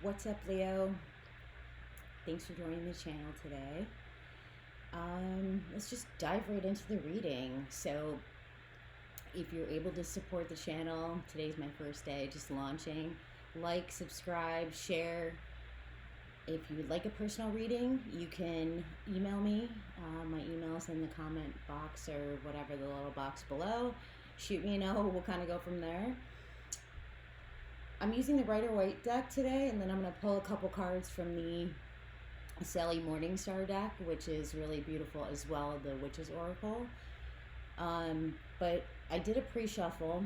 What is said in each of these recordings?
What's up, Leo? Thanks for joining the channel today. Let's just dive right into the reading. So, if you're able to support the channel, today's my first day just launching. Like, subscribe, share. If you would like a personal reading, you can email me. My email's in the comment box or whatever, the little box below. Shoot me a note, we'll kind of go from there. I'm using the Rider-Waite deck today, and then I'm going to pull a couple cards from the Sally Morningstar deck, which is really beautiful as well, the Witch's Oracle. But I did a pre-shuffle.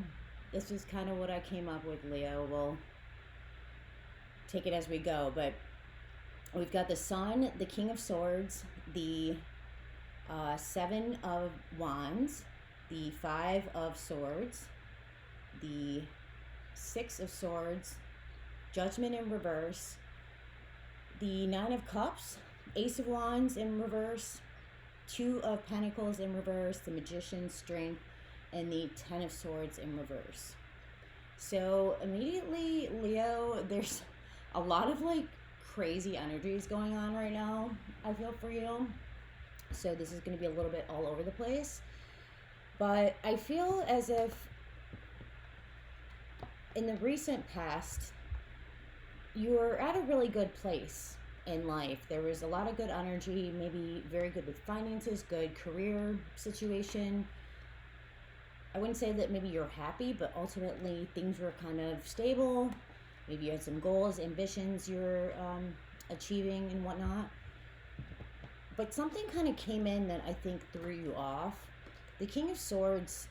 This is kind of what I came up with, Leo. We'll take it as we go, but we've got the Sun, the King of Swords, the Seven of Wands, the Five of Swords, the Six of Swords, Judgment in reverse, the Nine of Cups, Ace of Wands in reverse, Two of Pentacles in reverse, the Magician's Strength, and the Ten of Swords in reverse. So immediately, Leo, there's a lot of like crazy energies going on right now, I feel, for you. So this is going to be a little bit all over the place. But I feel as if in the recent past, you were at a really good place in life. There was a lot of good energy, maybe very good with finances, good career situation. I wouldn't say that maybe you're happy, but ultimately things were kind of stable. Maybe you had some goals, ambitions you're achieving and whatnot. But something kind of came in that I think threw you off. The King of Swords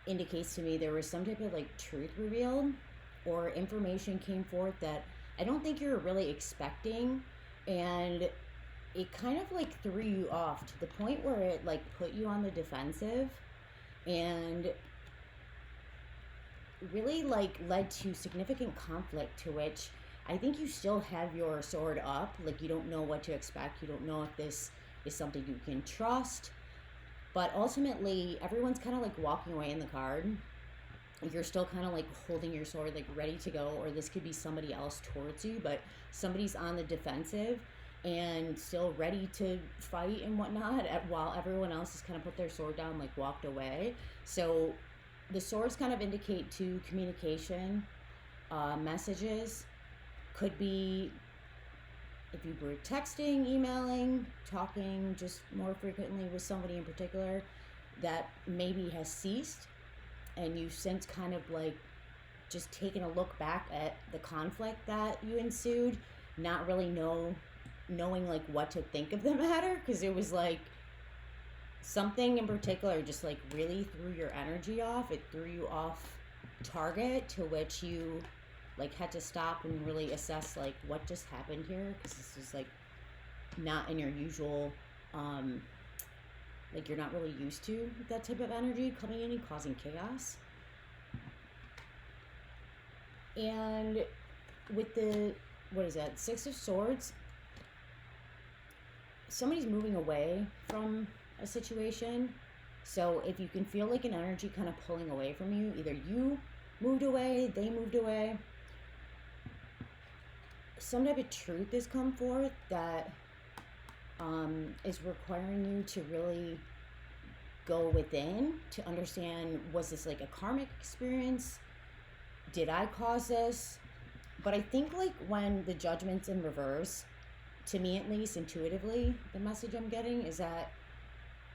indicates to me there was some type of like truth revealed or information came forth that I don't think you're really expecting, and it kind of like threw you off to the point where it like put you on the defensive and really like led to significant conflict, to which I think you still have your sword up. Like, you don't know what to expect. You don't know if this is something you can trust. But ultimately, everyone's kind of like walking away in the card. You're still kind of like holding your sword, like ready to go, or this could be somebody else towards you, but somebody's on the defensive and still ready to fight and whatnot, while everyone else has kind of put their sword down, like walked away. So the swords kind of indicate to communication, messages. Could be if you were texting, emailing, talking just more frequently with somebody in particular that maybe has ceased, and you've since kind of like just taken a look back at the conflict that you ensued, not really knowing like what to think of the matter, because it was like something in particular just like really threw your energy off. It threw you off target, to which you like had to stop and really assess like what just happened here, because this is like not in your usual like, you're not really used to that type of energy coming in and causing chaos. And with the, what is that, Six of Swords, somebody's moving away from a situation. So if you can feel like an energy kind of pulling away from you, either you moved away, they moved away, some type of truth has come forth that is requiring you to really go within to understand, was this like a karmic experience? Did I cause this? But I think like when the Judgment's in reverse, to me at least, intuitively, the message I'm getting is that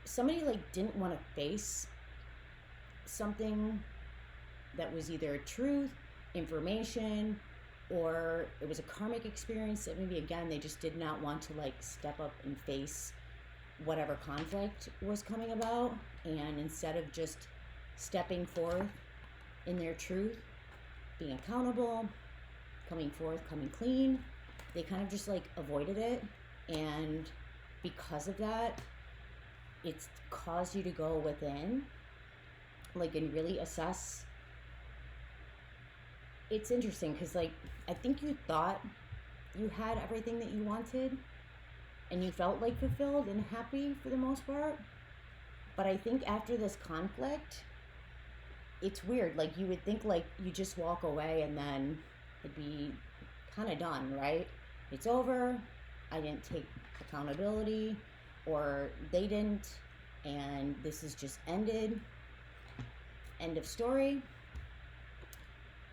somebody like didn't want to face something that was either truth, information, or it was a karmic experience that maybe again they just did not want to like step up and face whatever conflict was coming about, and instead of just stepping forth in their truth, being accountable, coming forth, coming clean, they kind of just like avoided it. And because of that, it's caused you to go within, like, and really assess. It's interesting because like I think you thought you had everything that you wanted and you felt like fulfilled and happy for the most part, but I think after this conflict, it's weird. Like, you would think like you just walk away and then it'd be kind of done, right? It's over. I didn't take accountability, or they didn't, and this is just ended. End of story.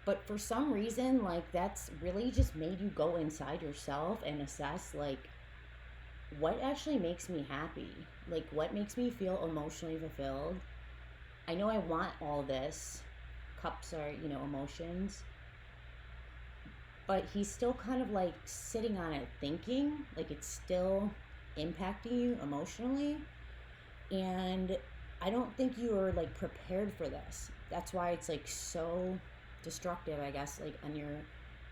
But for some reason, like, that's really just made you go inside yourself and assess, like, what actually makes me happy? Like, what makes me feel emotionally fulfilled? I know I want all this. Cups are, emotions. But he's still kind of like sitting on it thinking, like it's still impacting you emotionally. And I don't think you are like prepared for this. That's why it's like so destructive, I guess, like on your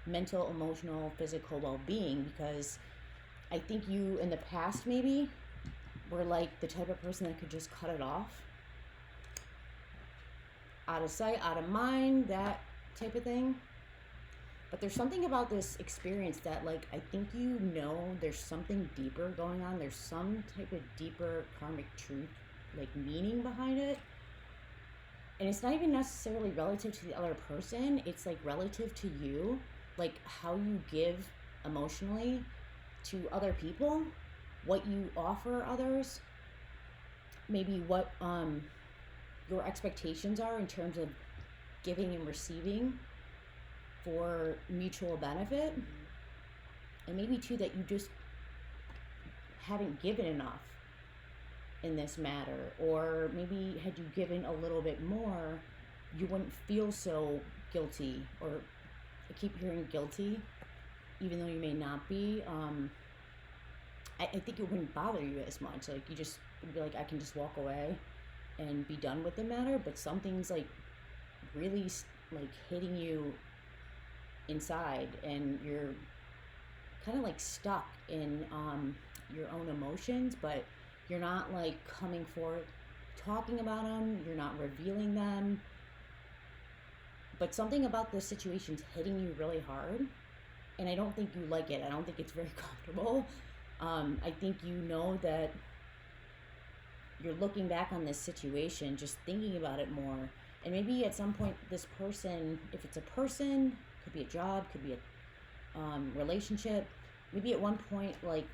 mental, emotional, physical well being, because I think you in the past maybe were like the type of person that could just cut it off. Out of sight, out of mind, that type of thing. But there's something about this experience that, like, I think there's something deeper going on. There's some type of deeper karmic truth, like, meaning behind it. And it's not even necessarily relative to the other person. It's, like, relative to you, like, how you give emotionally to other people, what you offer others, maybe what your expectations are in terms of giving and receiving for mutual benefit, and maybe too that you just haven't given enough in this matter, or maybe had you given a little bit more, you wouldn't feel so guilty, or I keep hearing guilty, even though you may not be. I think it wouldn't bother you as much. Like, you just would be like, I can just walk away and be done with the matter. But something's like really like hitting you inside, and you're kind of like stuck in your own emotions, but you're not like coming forth talking about them, you're not revealing them, but something about this situation's hitting you really hard, and I don't think you like it. I don't think it's very comfortable. I think that you're looking back on this situation, just thinking about it more, and maybe at some point this person, if it's a person, could be a job, could be a relationship, maybe at one point, like,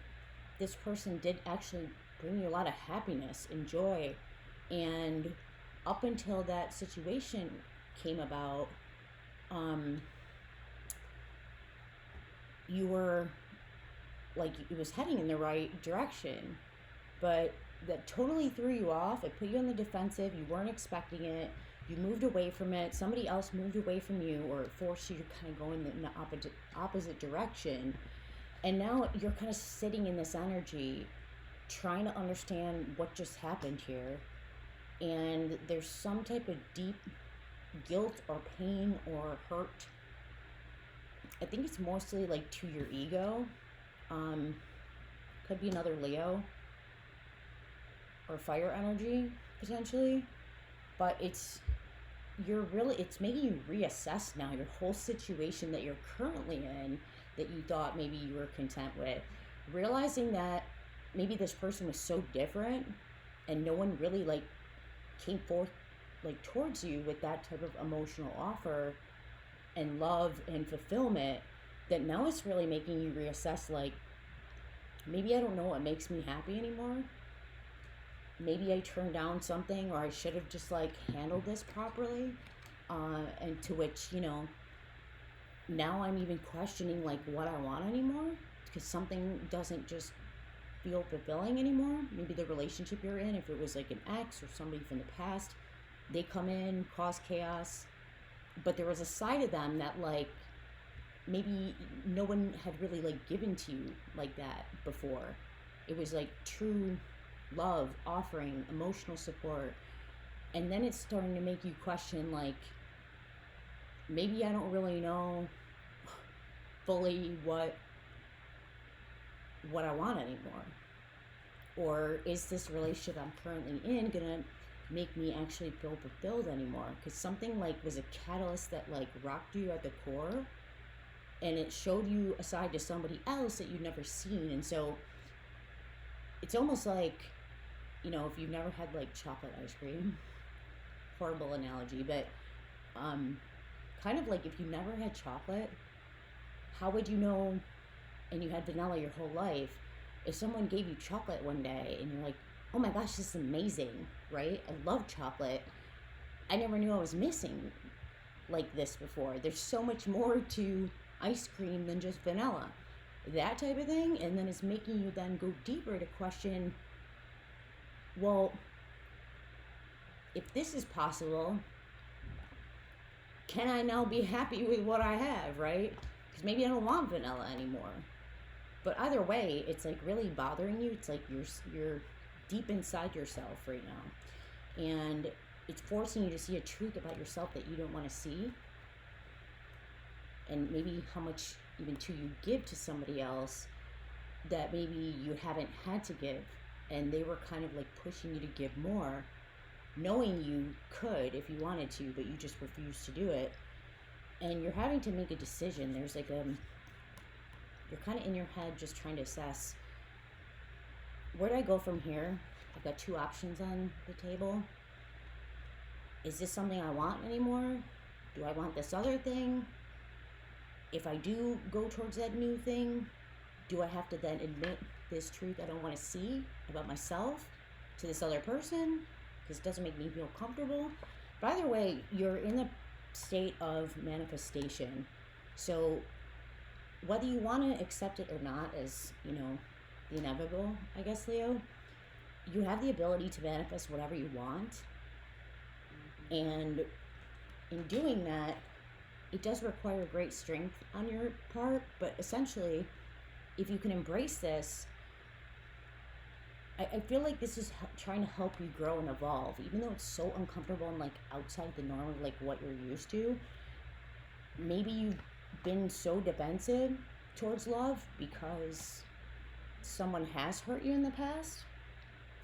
this person did actually bring you a lot of happiness and joy, and up until that situation came about, you were like, it was heading in the right direction, but that totally threw you off. It put you on the defensive. You weren't expecting it. You moved away from it. Somebody else moved away from you, or forced you to kind of go in the opposite direction. And now you're kind of sitting in this energy, trying to understand what just happened here. And there's some type of deep guilt or pain or hurt. I think it's mostly like to your ego. Could be another Leo or fire energy potentially, but it's making you reassess now your whole situation that you're currently in, that you thought maybe you were content with, realizing that maybe this person was so different and no one really like came forth like towards you with that type of emotional offer and love and fulfillment, that now it's really making you reassess, like, maybe I don't know what makes me happy anymore. Maybe I turned down something, or I should have just like handled this properly. And to which, now I'm even questioning like what I want anymore, because something doesn't just feel fulfilling anymore. Maybe the relationship you're in, if it was like an ex or somebody from the past, they come in, cause chaos, but there was a side of them that like maybe no one had really like given to you like that before. It was like true love, offering emotional support, and then it's starting to make you question, like, maybe I don't really know fully what I want anymore, or is this relationship I'm currently in gonna make me actually feel fulfilled anymore? Because something like was a catalyst that like rocked you at the core, and it showed you a side to somebody else that you'd never seen. And so it's almost like, if you've never had like chocolate ice cream, horrible analogy, but kind of like if you never had chocolate, how would you know, and you had vanilla your whole life, if someone gave you chocolate one day and you're like, oh my gosh, this is amazing, right? I love chocolate. I never knew I was missing like this before. There's so much more to ice cream than just vanilla. That type of thing. And then it's making you then go deeper to question, well, if this is possible, can I now be happy with what I have, right? Because maybe I don't want vanilla anymore. But either way, it's like really bothering you. It's like you're deep inside yourself right now. And it's forcing you to see a truth about yourself that you don't want to see. And maybe how much even too you give to somebody else that maybe you haven't had to give. And they were kind of like pushing you to give more, knowing you could if you wanted to, but you just refused to do it. And you're having to make a decision. There's like you're kind of in your head just trying to assess, where do I go from here? I've got two options on the table. Is this something I want anymore? Do I want this other thing? If I do go towards that new thing, do I have to then admit this truth I don't want to see about myself to this other person? Because it doesn't make me feel comfortable. But either way, you're in a state of manifestation. So whether you want to accept it or not as, the inevitable, I guess, Leo, you have the ability to manifest whatever you want. And in doing that, it does require great strength on your part, but essentially, if you can embrace this, I feel like this is trying to help you grow and evolve, even though it's so uncomfortable and like outside the norm of like what you're used to. Maybe you've been so defensive towards love because someone has hurt you in the past,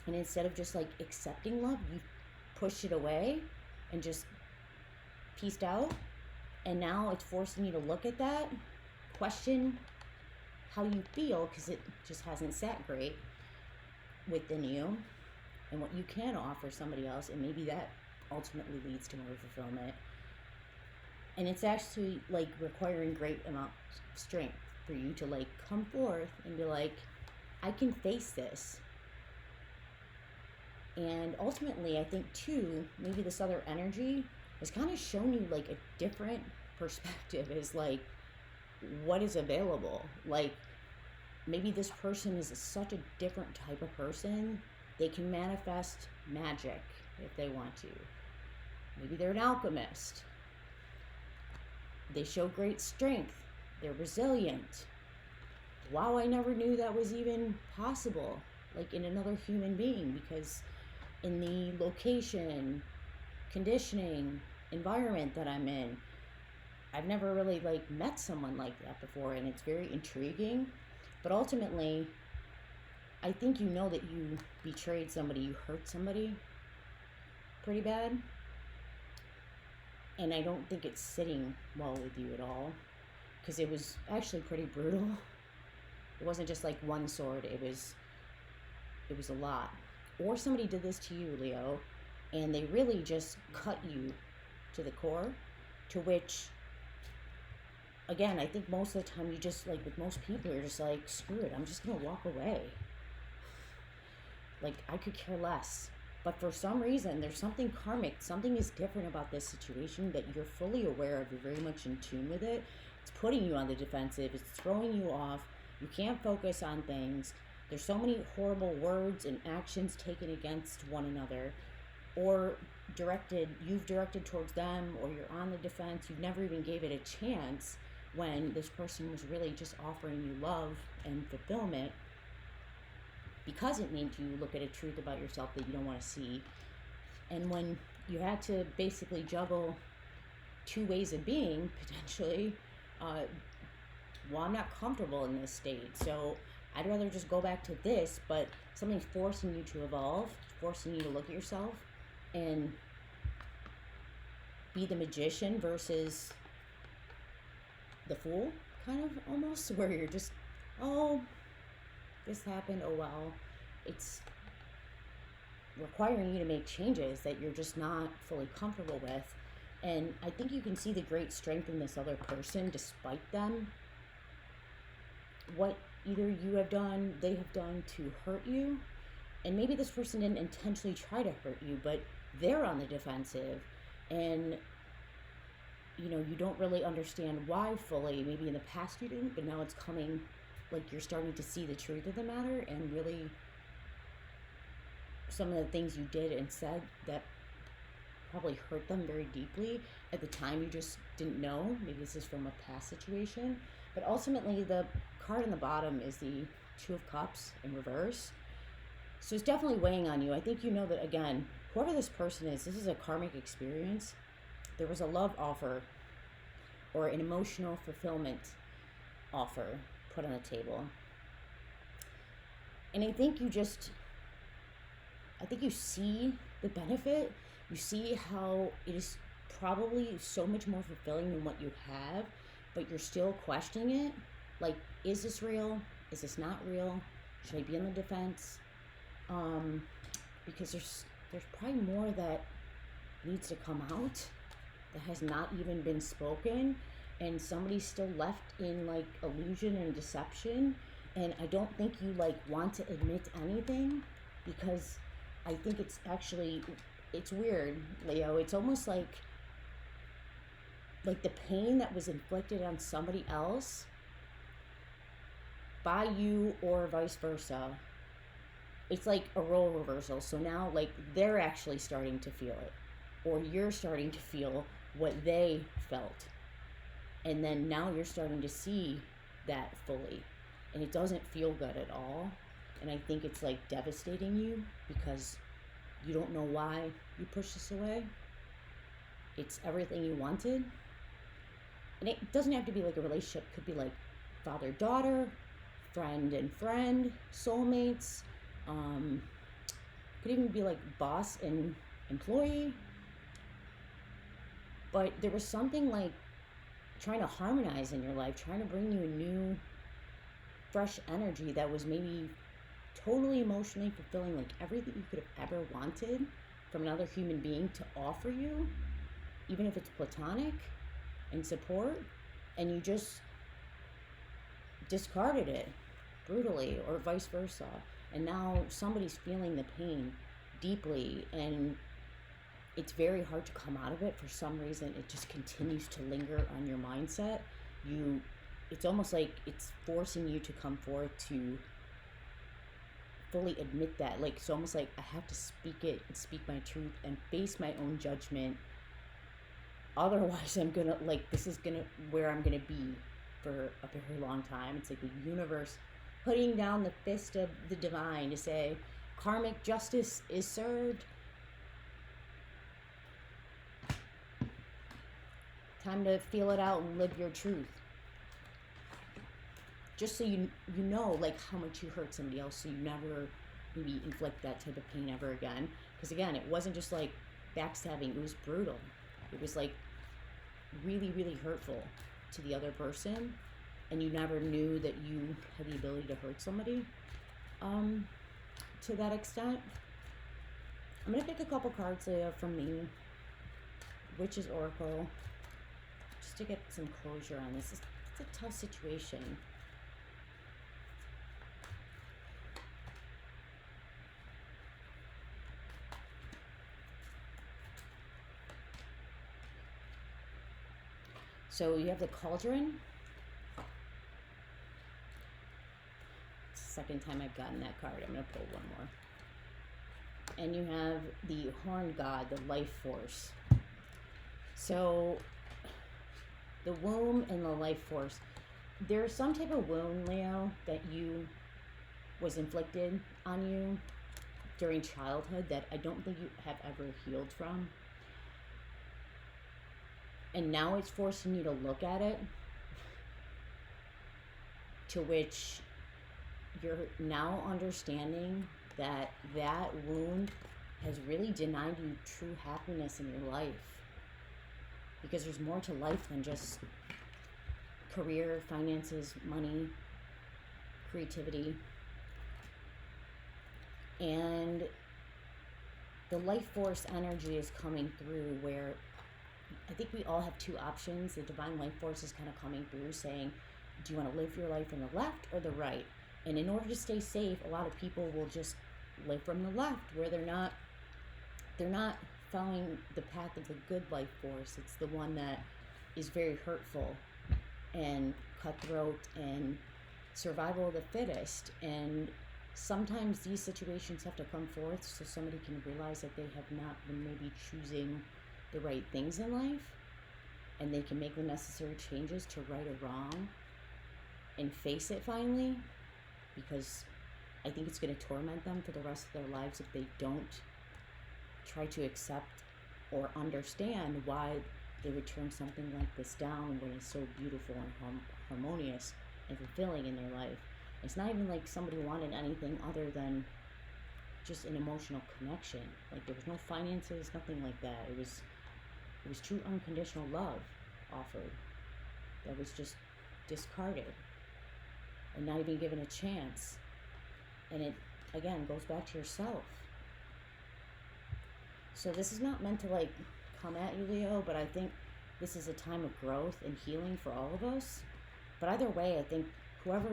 and instead of just like accepting love, you pushed it away and just pieced out. And now it's forcing you to look at that, question how you feel, because it just hasn't sat great within you and what you can offer somebody else, and maybe that ultimately leads to more fulfillment. And it's actually like requiring great amount of strength for you to like come forth and be like, I can face this. And ultimately, I think too, maybe this other energy has kind of shown you like a different perspective, is like what is available. Like maybe this person is such a different type of person, they can manifest magic if they want to. Maybe they're an alchemist. They show great strength. They're resilient. Wow, I never knew that was even possible, like in another human being, because in the location, conditioning, environment that I'm in, I've never really like met someone like that before, and it's very intriguing. But ultimately, I think you know that you betrayed somebody, you hurt somebody pretty bad. And I don't think it's sitting well with you at all, because it was actually pretty brutal. It wasn't just like one sword, it was a lot. Or somebody did this to you, Leo, and they really just cut you to the core, to which, again, I think most of the time you just, like with most people, you're just like, screw it, I'm just gonna walk away. Like, I could care less. But for some reason, there's something karmic, something is different about this situation that you're fully aware of, you're very much in tune with it. It's putting you on the defensive, it's throwing you off, you can't focus on things. There's so many horrible words and actions taken against one another, or you've directed towards them, or you're on the defense, you've never even gave it a chance when this person was really just offering you love and fulfillment, because it made you look at a truth about yourself that you don't want to see. And when you had to basically juggle two ways of being, potentially, well, I'm not comfortable in this state, so I'd rather just go back to this, but something's forcing you to evolve, forcing you to look at yourself and be the magician versus the fool, kind of, almost, where you're just, oh, this happened, oh well. It's requiring you to make changes that you're just not fully comfortable with. And I think you can see the great strength in this other person despite them what either you have done, they have done to hurt you. And maybe this person didn't intentionally try to hurt you, but they're on the defensive. And, you don't really understand why fully. Maybe in the past you didn't, but now it's coming, like you're starting to see the truth of the matter, and really some of the things you did and said that probably hurt them very deeply. At the time, you just didn't know. Maybe this is from a past situation. But ultimately, the card on the bottom is the Two of Cups in reverse. So it's definitely weighing on you. I think you know that, again, whoever this person is, this is a karmic experience. There was a love offer or an emotional fulfillment offer put on the table. And I think you see the benefit. You see how it is probably so much more fulfilling than what you have, but you're still questioning it. Like, is this real? Is this not real? Should I be on the defense? Because there's probably more that needs to come out that has not even been spoken, and somebody's still left in like illusion and deception. And I don't think you want to admit anything, because I think it's weird, Leo. It's almost like the pain that was inflicted on somebody else by you or vice versa. It's like a role reversal. So now they're actually starting to feel it, or you're starting to feel what they felt. And then now you're starting to see that fully, and it doesn't feel good at all. And I think it's devastating you, because you don't know why you pushed this away. It's everything you wanted. And it doesn't have to be a relationship. It could be father-daughter, friend and friend, soulmates. Could even be boss and employee. But there was something trying to harmonize in your life, trying to bring you a new, fresh energy that was maybe totally emotionally fulfilling, everything you could have ever wanted from another human being to offer you, even if it's platonic and support, and you just discarded it brutally, or vice versa. And now somebody's feeling the pain deeply, and it's very hard to come out of it. For some reason, it just continues to linger on your mindset. It's almost like it's forcing you to come forth to fully admit that. It's almost like I have to speak it and speak my truth and face my own judgment. Otherwise, this is where I'm gonna be for a very long time. It's like the universe putting down the fist of the divine to say, karmic justice is served. Time to feel it out and live your truth. Just so you know how much you hurt somebody else, so you never maybe inflict that type of pain ever again. Because again, it wasn't just backstabbing, it was brutal. It was really, really hurtful to the other person, and you never knew that you had the ability to hurt somebody to that extent. I'm gonna pick a couple cards from me, Witch's Oracle, just to get some closure on this. It's a tough situation. So you have the Cauldron. It's the second time I've gotten that card. I'm going to pull one more. And you have the Horned God, the Life Force. So the womb and the life force. There's some type of wound, Leo, that was inflicted on you during childhood that I don't think you have ever healed from. And now it's forcing you to look at it, to which you're now understanding that wound has really denied you true happiness in your life. Because there's more to life than just career, finances, money, creativity. And the life force energy is coming through, where I think we all have two options. The divine life force is kind of coming through saying, Do you want to live your life from the left or the right? And in order to stay safe, a lot of people will just live from the left, where they're not following the path of the good life force. It's the one that is very hurtful and cutthroat and survival of the fittest. And sometimes these situations have to come forth so somebody can realize that they have not been maybe choosing the right things in life, and they can make the necessary changes to right a wrong and face it finally, because I think it's going to torment them for the rest of their lives if they don't try to accept or understand why they would turn something like this down when it's so beautiful and harmonious and fulfilling in their life. It's not even like somebody wanted anything other than just an emotional connection. Like, there was no finances, nothing like that. It was true unconditional love offered that was just discarded and not even given a chance. And it, again, goes back to yourself. So this is not meant to like come at you, Leo, but I think this is a time of growth and healing for all of us. But either way, I think whoever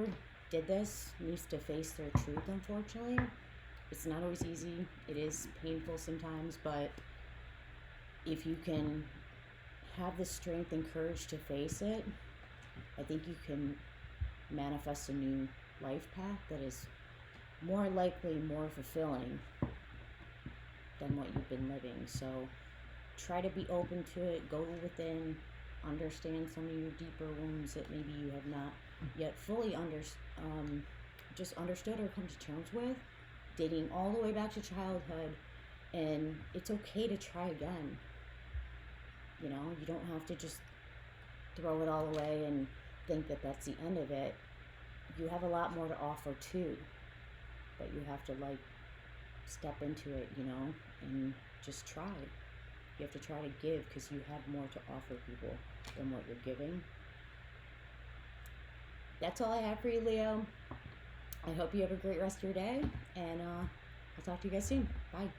did this needs to face their truth, unfortunately. It's not always easy. It is painful sometimes, but if you can have the strength and courage to face it, I think you can manifest a new life path that is more likely more fulfilling than what you've been living. So try to be open to it, go within, understand some of your deeper wounds that maybe you have not yet fully just understood or come to terms with, dating all the way back to childhood. And it's okay to try again. You know, you don't have to just throw it all away and think that that's the end of it. You have a lot more to offer too, but you have to like step into it, you know, and just try. You have to try to give, because you have more to offer people than what you're giving. That's all I have for you, Leo. I hope you have a great rest of your day, and I'll talk to you guys soon. Bye.